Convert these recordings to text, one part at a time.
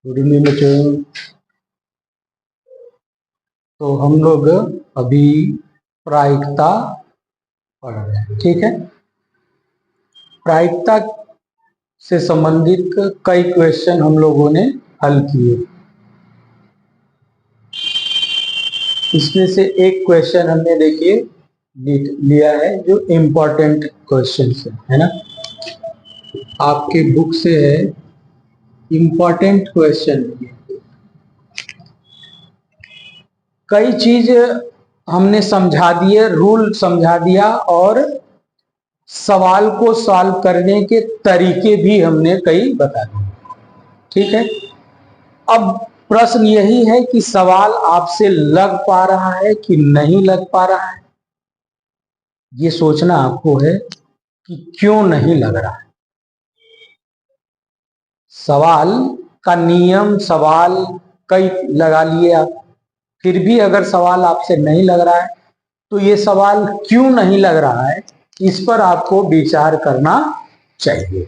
Good evening बच्चों। तो हम लोग अभी प्रायिकता पढ़ रहे हैं, ठीक है। प्रायिकता से संबंधित कई क्वेश्चन हम लोगों ने हल किए। इसमें से एक क्वेश्चन हमने देखिए लिया है जो इम्पोर्टेंट क्वेश्चन है ना। आपके बुक से है इम्पोर्टेंट क्वेश्चन। कई चीज हमने समझा दिए, रूल समझा दिया और सवाल को सॉल्व करने के तरीके भी हमने कई बता दिए, ठीक है। अब प्रश्न यही है कि सवाल आपसे लग पा रहा है कि नहीं लग पा रहा है। ये सोचना आपको है कि क्यों नहीं लग रहा है। सवाल का नियम, सवाल कई लगा लिए आप, फिर भी अगर सवाल आपसे नहीं लग रहा है तो ये सवाल क्यों नहीं लग रहा है, इस पर आपको विचार करना चाहिए।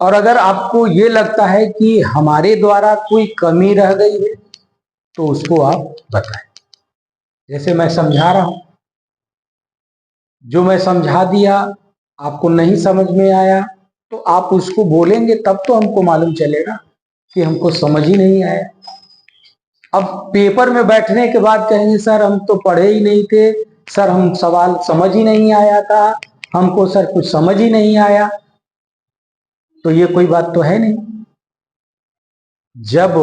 और अगर आपको ये लगता है कि हमारे द्वारा कोई कमी रह गई है तो उसको आप बताएं। जैसे मैं समझा रहा हूं, जो मैं समझा दिया आपको नहीं समझ में आया तो आप उसको बोलेंगे, तब तो हमको मालूम चलेगा कि हमको समझ ही नहीं आया। अब पेपर में बैठने के बाद कहेंगे सर हम तो पढ़े ही नहीं थे, सर हम सवाल समझ ही नहीं आया था, हमको सर कुछ समझ ही नहीं आया, तो ये कोई बात तो है नहीं। जब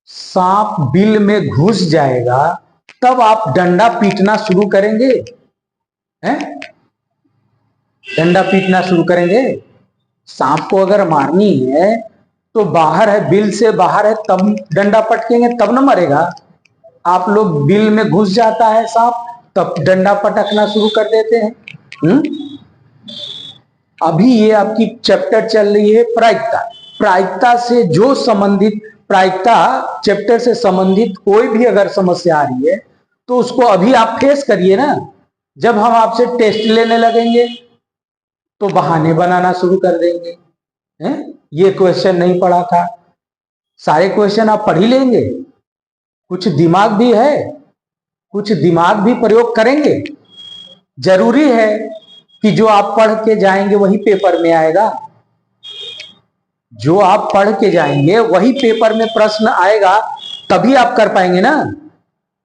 सांप बिल में घुस जाएगा तब आप डंडा पीटना शुरू करेंगे, हैं? डंडा पीटना शुरू करेंगे। सांप को अगर मारनी है तो बाहर है, बिल से बाहर है, तब डंडा पटकेंगे, तब न मरेगा। आप लोग बिल में घुस जाता है सांप तब डंडा पटकना शुरू कर देते हैं। अभी ये आपकी चैप्टर चल रही है प्रायिकता। प्रायिकता से जो संबंधित, प्रायिकता चैप्टर से संबंधित कोई भी अगर समस्या आ रही है तो उसको अभी आप फेस करिए ना। जब हम आपसे टेस्ट लेने लगेंगे तो बहाने बनाना शुरू कर देंगे, हैं? ये क्वेश्चन नहीं पढ़ा था, सारे क्वेश्चन आप पढ़ ही लेंगे। कुछ दिमाग भी है, कुछ दिमाग भी प्रयोग करेंगे। जरूरी है कि जो आप पढ़ के जाएंगे वही पेपर में आएगा। जो आप पढ़ के जाएंगे वही पेपर में प्रश्न आएगा, तभी आप कर पाएंगे ना।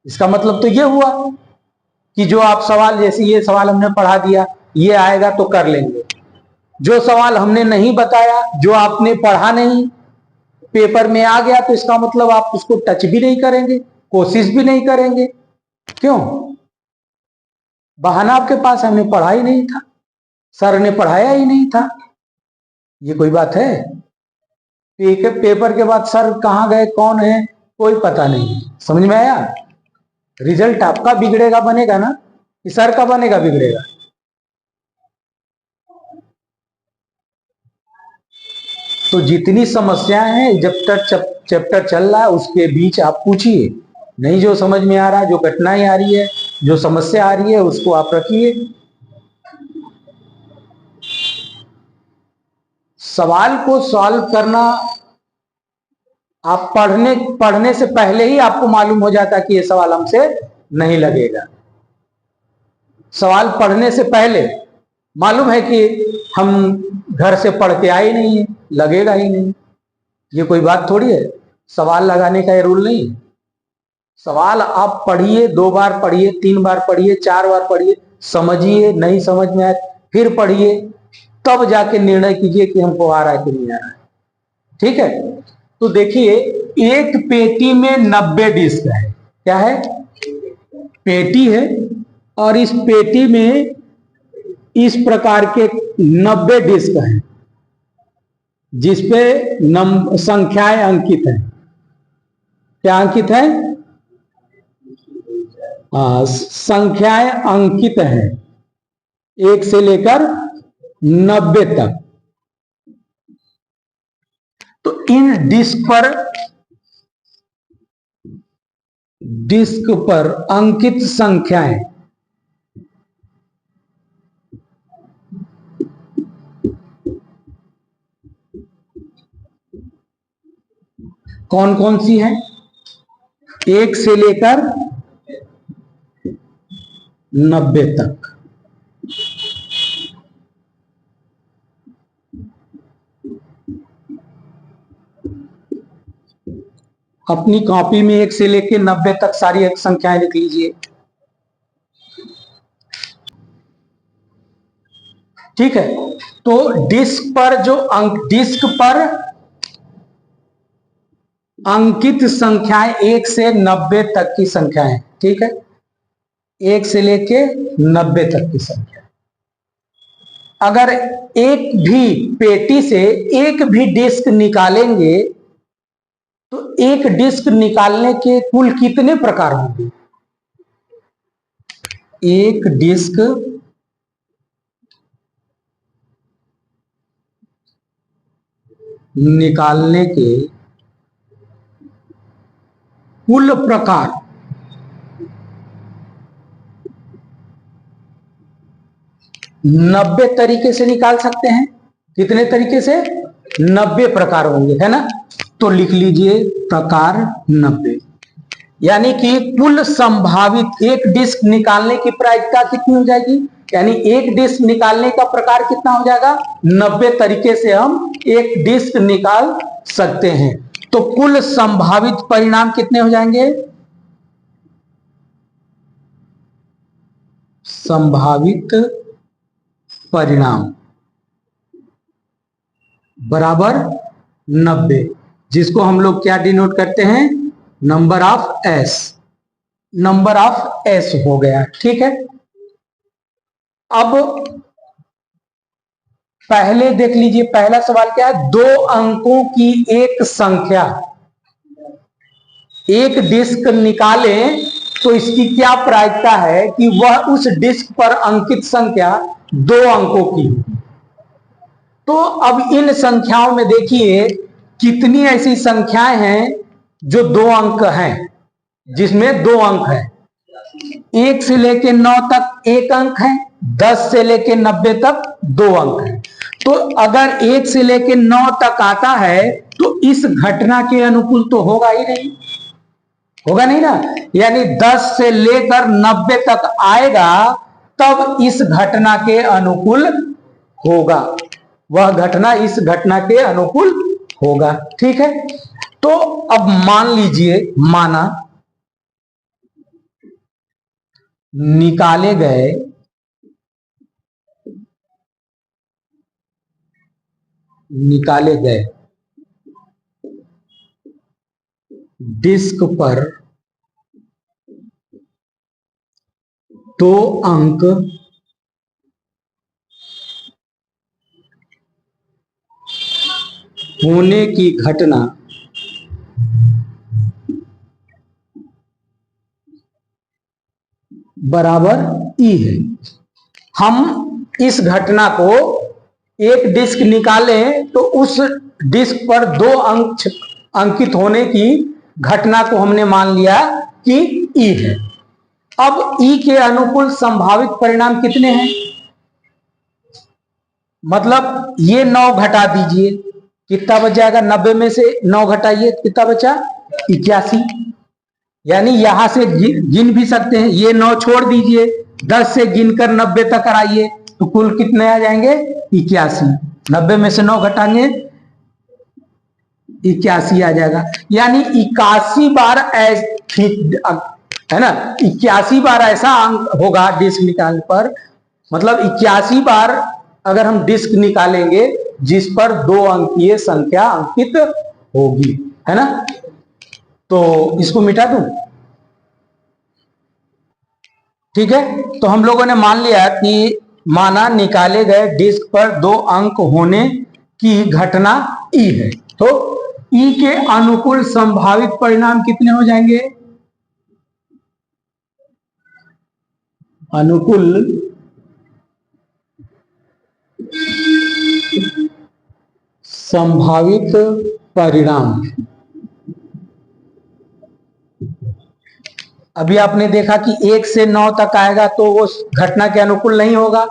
इसका मतलब तो ये हुआ कि जो आप सवाल, जैसे ये सवाल हमने पढ़ा दिया, ये आएगा तो कर लेंगे। जो सवाल हमने नहीं बताया, जो आपने पढ़ा नहीं, पेपर में आ गया, तो इसका मतलब आप उसको टच भी नहीं करेंगे, कोशिश भी नहीं करेंगे। क्यों? बहाना आपके पास, हमने पढ़ा ही नहीं था, सर ने पढ़ाया ही नहीं था। ये कोई बात है? पेपर के बाद सर कहाँ गए, कौन है, कोई पता नहीं। समझ में आया? रिजल्ट आपका बिगड़ेगा बनेगा ना, कि सर का बनेगा बिगड़ेगा? तो जितनी समस्याएं हैं, जब तक चैप्टर चल रहा है उसके बीच आप पूछिए। नहीं जो समझ में आ रहा है, जो कठिनाई आ रही है, जो समस्या आ रही है, उसको आप रखिए। सवाल को सॉल्व करना आप पढ़ने से पहले ही आपको मालूम हो जाता कि ये सवाल हमसे नहीं लगेगा। सवाल पढ़ने से पहले मालूम है कि हम घर से पढ़ के आए नहीं है, लगेगा ही नहीं। ये कोई बात थोड़ी है, सवाल लगाने का ये रूल नहीं। सवाल आप पढ़िए, 2 बार पढ़िए, 3 बार पढ़िए, 4 बार पढ़िए, समझिए, नहीं समझ में आए फिर पढ़िए, तब जाके निर्णय कीजिए कि हमको आ रहा है कि नहीं आ रहा है। ठीक है? तो देखिए, एक पेटी में 90 डिस्क है। क्या है? पेटी है, और इस पेटी में इस प्रकार के 90 डिस्क हैं जिसपे संख्याएं अंकित हैं। क्या अंकित है? संख्याएं अंकित हैं 1 से लेकर 90 तक। तो इन डिस्क पर अंकित संख्याएं कौन कौन सी है? 1 से लेकर 90 तक। अपनी कॉपी में 1 से लेकर 90 तक सारी एक संख्याएं लिख लीजिए। ठीक है, तो डिस्क पर अंकित संख्याएं 1 से 90 तक की संख्याएं। ठीक है, 1 से लेके 90 तक की संख्या। अगर एक भी पेटी से एक भी डिस्क निकालेंगे तो एक डिस्क निकालने के कुल कितने प्रकार होंगे? एक डिस्क निकालने के कुल प्रकार 90 तरीके से निकाल सकते हैं। कितने तरीके से? 90 प्रकार होंगे, है ना। तो लिख लीजिए प्रकार 90। यानी कि कुल संभावित एक डिस्क निकालने की प्रायिकता कितनी हो जाएगी? यानी एक डिस्क निकालने का प्रकार कितना हो जाएगा? 90 तरीके से हम एक डिस्क निकाल सकते हैं। तो कुल संभावित परिणाम कितने हो जाएंगे? संभावित परिणाम बराबर 90, जिसको हम लोग क्या डिनोट करते हैं? Number of S. Number of S हो गया। ठीक है, अब पहले देख लीजिए, पहला सवाल क्या है? 2 अंकों की एक संख्या एक डिस्क निकालें तो इसकी क्या प्रायिकता है कि वह उस डिस्क पर अंकित संख्या 2 अंकों की हो। तो अब इन संख्याओं में देखिए कितनी ऐसी संख्याएं हैं जो 2 अंक हैं, जिसमें 2 अंक है। 1 से लेके 9 तक 1 अंक है, 10 से लेके 90 तक 2 अंक है। तो अगर 1 से लेके 9 तक आता है तो इस घटना के अनुकूल तो होगा ही नहीं, होगा नहीं ना। यानी 10 से लेकर 90 तक आएगा तब इस घटना के अनुकूल होगा, वह घटना इस घटना के अनुकूल होगा। ठीक है, तो अब मान लीजिए, माना निकाले गए डिस्क पर 2 अंक होने की घटना बराबर ई है। हम इस घटना को एक डिस्क निकालें तो उस डिस्क पर 2 अंक अंकित होने की घटना को हमने मान लिया कि ई है। अब ई के अनुकूल संभावित परिणाम कितने हैं? मतलब ये 9 घटा दीजिए, कितना बच जाएगा? 90 में से 9 घटाइए, कितना बचा? 81। यानी यहां से गिन भी सकते हैं, ये 9 छोड़ दीजिए, 10 से गिनकर 90 तक आइए तो कुल कितने आ जाएंगे? 81। 90 में से 9 घटाएंगे 81 आ जाएगा। यानी 81 बार है ना, 81 बार ऐसा अंक होगा डिस्क निकालने पर, मतलब 81 बार अगर हम डिस्क निकालेंगे जिस पर 2 अंकीय संख्या अंकित होगी, है ना। तो इसको मिटा दूं। ठीक है, तो हम लोगों ने मान लिया कि माना निकाले गए डिस्क पर 2 अंक होने की घटना ई है, तो ई के अनुकूल संभावित परिणाम कितने हो जाएंगे? अनुकूल संभावित परिणाम। अभी आपने देखा कि 1 से 9 तक आएगा तो वो घटना के अनुकूल नहीं होगा,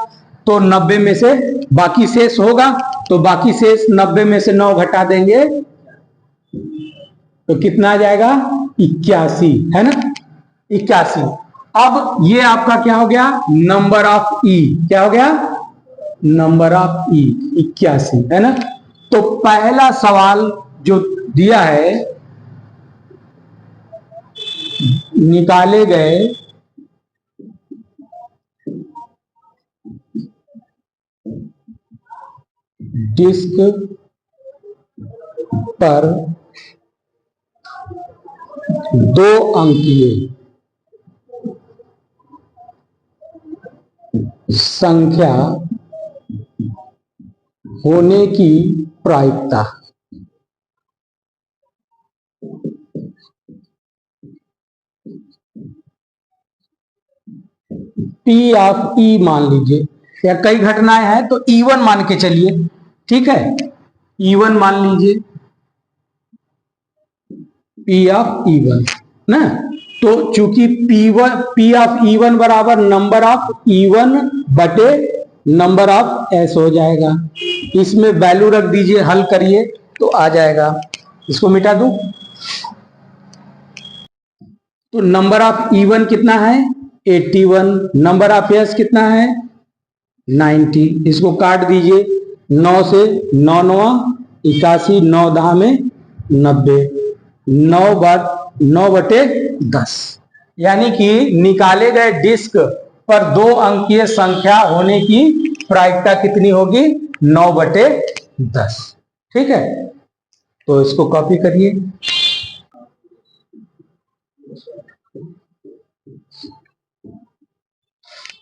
तो 90 में से बाकी शेष होगा, तो बाकी शेष 90 में से 9 घटा देंगे तो कितना आ जाएगा 81, है ना, 81। अब ये आपका क्या हो गया, नंबर ऑफ ई, क्या हो गया, नंबर ऑफ ई 81, है ना। तो पहला सवाल जो दिया है, निकाले गए डिस्क पर 2 अंकीय संख्या होने की प्रायिकता, पी ऑफ ई मान लीजिए, या कई घटनाएं हैं तो E1 मान के चलिए, ठीक है, E1 मान लीजिए, पी ऑफ E1 ना। तो चूंकि पी ऑफ E1 बराबर नंबर ऑफ E1 बटे नंबर ऑफ एस हो जाएगा। इसमें वैल्यू रख दीजिए, हल करिए तो आ जाएगा। इसको मिटा दूं तो नंबर ऑफ E1 कितना है 81, नंबर ऑफ एस कितना है 90। इसको काट दीजिए, 9 से 9 9 81, 9 10 में 90, 9 बटे 10। यानी कि निकाले गए डिस्क पर 2 अंकीय संख्या होने की प्रायिकता कितनी होगी 9 बटे 10। ठीक है, तो इसको कॉपी करिए।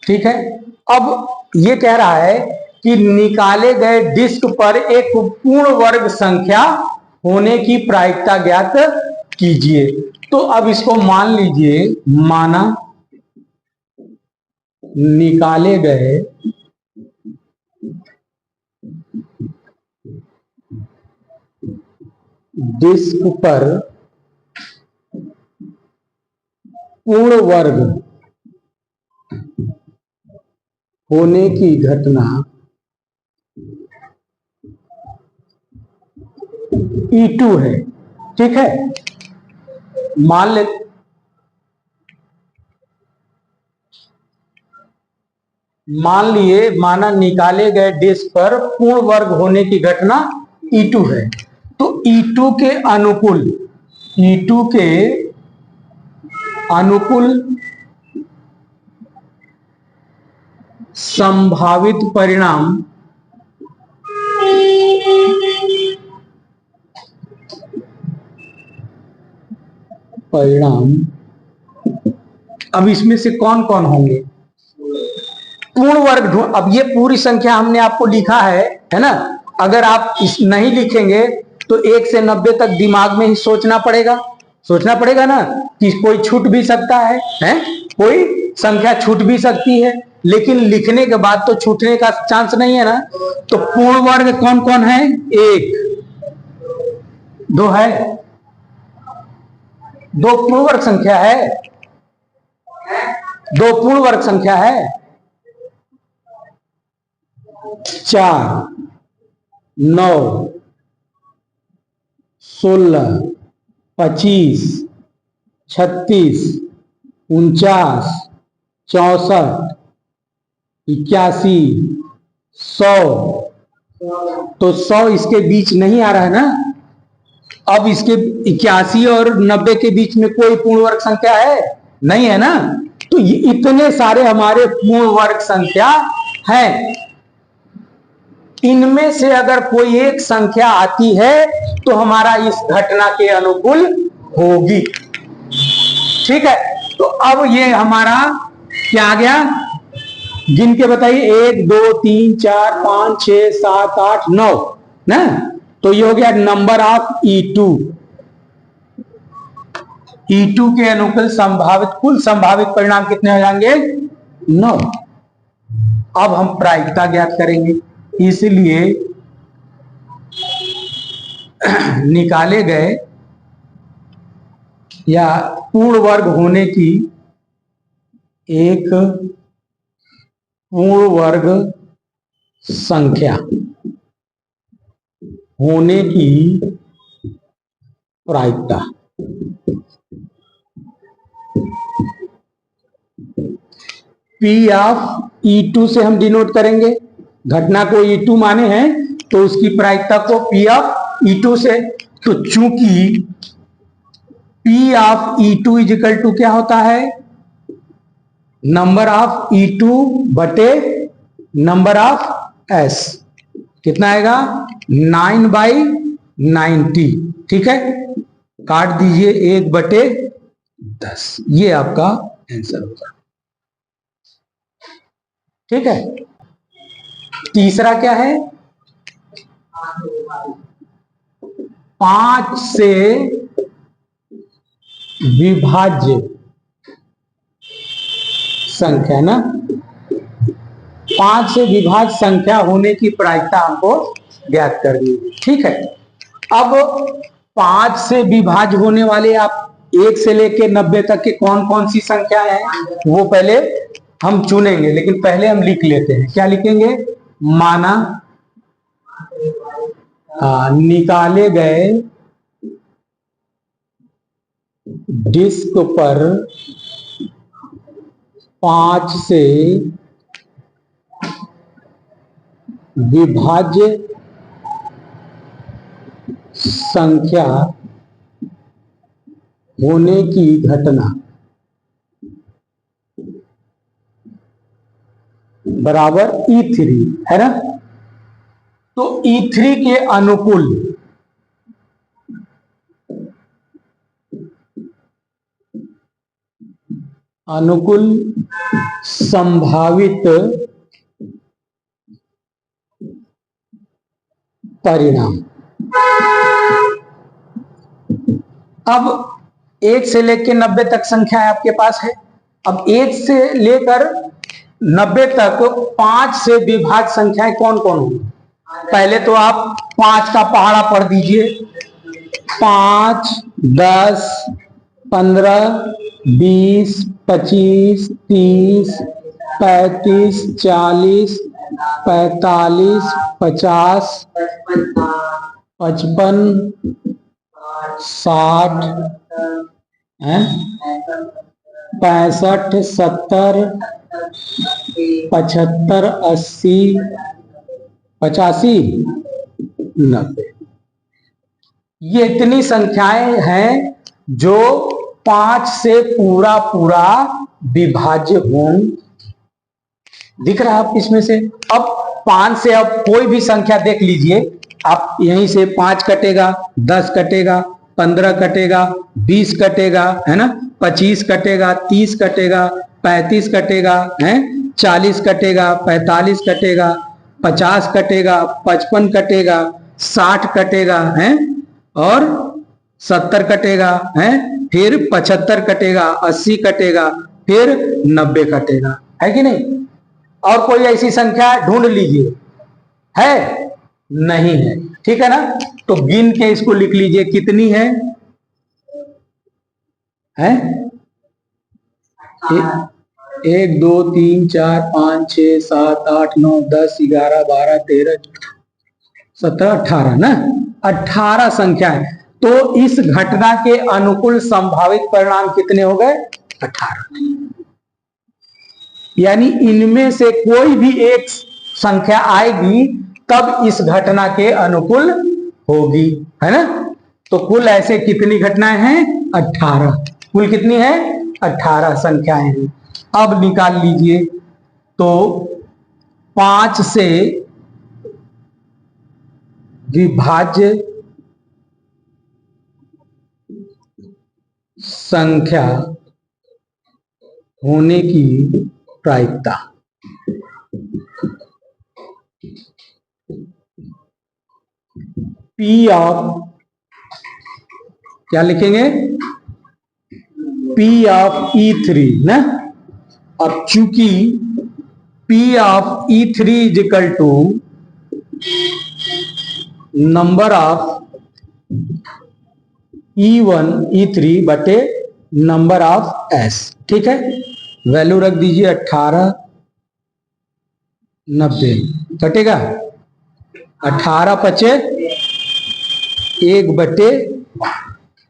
ठीक है, अब ये कह रहा है कि निकाले गए डिस्क पर एक पूर्ण वर्ग संख्या होने की प्रायिकता ज्ञात कीजिए। तो अब इसको मान लीजिए, माना निकाले गए डिस्क पर पूर्ण वर्ग होने की घटना E2 है। ठीक है, मान लिए माना निकाले गए डिस्क पर पूर्ण वर्ग होने की घटना E2 है। तो E2 के अनुकूल संभावित परिणाम अब इसमें से कौन कौन होंगे पूर्ण वर्ग। अब ये पूरी संख्या हमने आपको लिखा है ना। अगर आप इस नहीं लिखेंगे तो 1 से 90 तक दिमाग में ही सोचना पड़ेगा ना, कि कोई छूट भी सकता है? कोई संख्या छूट भी सकती है, लेकिन लिखने के बाद तो छूटने का चांस नहीं है ना। तो पूर्ण वर्ग कौन कौन है, 1 2 है, 2 पूर्ण वर्ग संख्या है, 2 पूर्ण वर्ग संख्या है, 4 9 16 25 36 49 64 81 100। तो 100 इसके बीच नहीं आ रहा है ना। अब इसके 81 और 90 के बीच में कोई पूर्ण वर्ग संख्या है नहीं, है ना। तो ये इतने सारे हमारे पूर्ण वर्ग संख्या हैं। इनमें से अगर कोई एक संख्या आती है तो हमारा इस घटना के अनुकूल होगी। ठीक है, तो अब ये हमारा क्या आ गया, गिन के बताइए, 1 2 3 4 5 6 7 8 9 ना। तो ये हो गया नंबर ऑफ E2। E2 के अनुकूल कुल संभावित परिणाम कितने हो जाएंगे 9। अब हम प्रायिकता ज्ञात करेंगे, इसलिए निकाले गए या पूर्ण वर्ग होने की एक पूर्ण वर्ग संख्या होने की प्रायिकता। P ऑफ E2 से हम डिनोट करेंगे, घटना को E2 माने हैं तो उसकी प्रायिकता को P ऑफ E2 से। तो चूंकि P of E2 is equal to क्या होता है, नंबर ऑफ E2 बटे नंबर ऑफ S, कितना आएगा 9/90। ठीक है, काट दीजिए 1/10, ये आपका आंसर होगा। ठीक है, तीसरा क्या है, 5 से विभाज्य संख्या ना, 5 से विभाज्य संख्या होने की प्रायिकता हमको ज्ञात करनी है। ठीक है, अब 5 से विभाज्य होने वाले आप 1 से लेकर 90 तक के कौन कौन सी संख्या है वो पहले हम चुनेंगे, लेकिन पहले हम लिख लेते हैं। क्या लिखेंगे, माना निकाले गए डिस्क पर 5 से विभाज्य संख्या होने की घटना बराबर E3 है ना। तो E3 के अनुकूल संभावित परिणाम। अब 1 से लेकर 90 तक संख्या आपके पास है। अब 1 से लेकर 90 तक 5 से विभाज्य संख्याएं कौन कौन होंगी। पहले तो आप 5 का पहाड़ा पढ़ दीजिए, 5, 10, 15, 20, 25, 30, 35, 40, 45, 50, 55, 60, 65, 70, 75, 80, 85, 90। ये इतनी संख्याएं हैं जो 5 से पूरा पूरा विभाज्य होंगे। दिख रहा है आप इसमें से। अब 5 से अब कोई भी संख्या देख लीजिए आप, यहीं से 5 कटेगा, 10 कटेगा, 15 कटेगा, 20 कटेगा, है ना, 25 कटेगा, 30 कटेगा, 35 कटेगा, है 40 कटेगा, 45 कटेगा, 50 कटेगा, 55 कटेगा, 60 कटेगा, है और 70 कटेगा, है फिर 75 कटेगा, 80 कटेगा, फिर 90 कटेगा, है कि नहीं। और कोई ऐसी संख्या ढूंढ लीजिए, है नहीं है। ठीक है ना, तो गिन के इसको लिख लीजिए कितनी है, है 1 2 3 4 5 6 7 8 9 10 11 12 13 17 18 ना, 18 संख्या है। तो इस घटना के अनुकूल संभावित परिणाम कितने हो गए, 18। यानी इनमें से कोई भी एक संख्या आएगी तब इस घटना के अनुकूल होगी, है ना। तो कुल ऐसे कितनी घटनाएं हैं, 18। कुल कितनी है, 18 संख्याएं हैं। अब निकाल लीजिए, तो 5 से विभाज्य संख्या होने की प्रायिकता, P ऑफ, क्या लिखेंगे, P ऑफ E3 ना। अब चूंकि P of E3 is equal to number of E1 E3 बटे नंबर ऑफ S, ठीक है। वैल्यू रख दीजिए 18, 90 कटेगा, 18 × 5 1/12,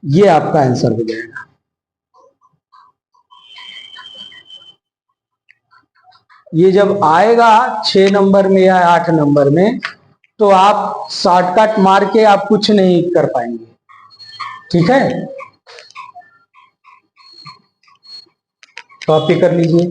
ये आपका आंसर हो जाएगा। ये जब आएगा 6 नंबर में या 8 नंबर में, तो आप शॉर्टकट मार के आप कुछ नहीं कर पाएंगे। ठीक है, कॉपी कर लीजिए।